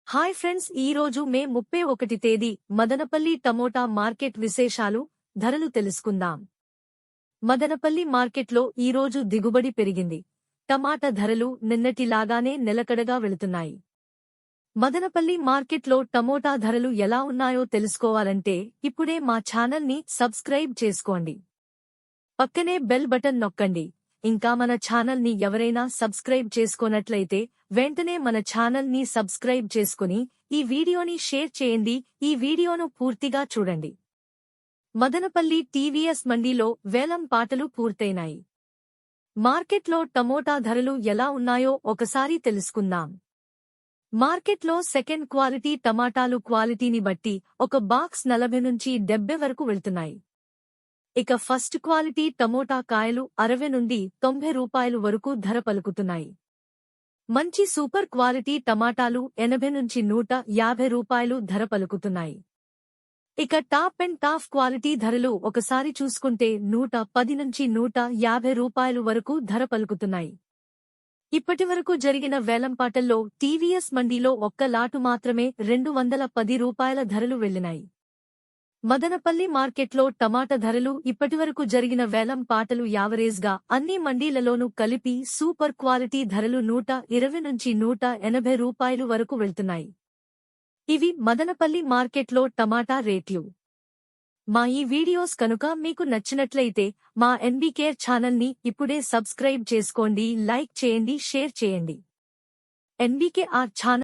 Hi friends, ఈ రోజు మే 31 తేదీ మదనపల్లి టమోటా మార్కెట్ విశేషాలు, ధరలు తెలుసుకుందాం. మదనపల్లి మార్కెట్లో ఈ రోజు దిగుబడి పెరిగింది. టమాటా ధరలు నిన్నటిలాగానే నిలకడగా వెళుతున్నాయి. మదనపల్లి మార్కెట్లో టమోటా ధరలు ఎలా ఉన్నాయో తెలుసుకోవాలంటే ఇప్పుడే మా ఛానల్ని సబ్స్క్రైబ్ చేసుకోండి. పక్కనే బెల్ బటన్ నొక్కండి. ఇంకా మన ఛానల్ని ఎవరైనా సబ్స్క్రైబ్ చేసుకోనట్లయితే వెంటనే మన ఛానల్ని సబ్స్క్రైబ్ చేసుకుని ఈ వీడియోని షేర్ చేయండి. ఈ వీడియోను పూర్తిగా చూడండి. మదనపల్లి టీవీఎస్ మండీలో వేలం పాటలు పూర్తయినాయి. మార్కెట్లో టమోటా ధరలు ఎలా ఉన్నాయో ఒకసారి తెలుసుకుందాం. మార్కెట్లో సెకండ్ క్వాలిటీ టమాటాలు క్వాలిటీని బట్టి ఒక బాక్స్ 40 నుంచి 70 వరకు వెళ్తున్నాయి. ఇక ఫస్ట్ క్వాలిటీ టమోటా కాయలు 60 నుండి 90 రూపాయలు వరకు ధర పలుకుతున్నాయి. మంచి సూపర్ క్వాలిటీ టమాటాలు 80 నుంచి 150 రూపాయలు ధర పలుకుతున్నాయి. ఇక టాప్ అండ్ టాప్ క్వాలిటీ ధరలు ఒకసారి చూసుకుంటే 110 నుంచి 150 రూపాయలు వరకు ధర పలుకుతున్నాయి. ఇప్పటివరకు జరిగిన వేలంపాటల్లో టీవీఎస్ మండీలో ఒక్క లాటు మాత్రమే 210 రూపాయల ధరలు వెళ్లినాయి. మదనపల్లి మార్కెట్లో టమాటా ధరలు ఇప్పటివరకు జరిగిన వేలం పాటలు యావరేజ్గా అన్ని మండీలలోనూ కలిపి సూపర్ క్వాలిటీ ధరలు 120 నుంచి 180 రూపాయలు వరకు వెళ్తున్నాయి. ఇవి మదనపల్లి మార్కెట్లో టమాటా రేట్లు. మా ఈ వీడియోస్ కనుక మీకు నచ్చినట్లయితే మా ఎన్బీకేర్ ఛానల్ని ఇప్పుడే సబ్స్క్రైబ్ చేసుకోండి, లైక్ చేయండి, షేర్ చేయండి. NBKR channel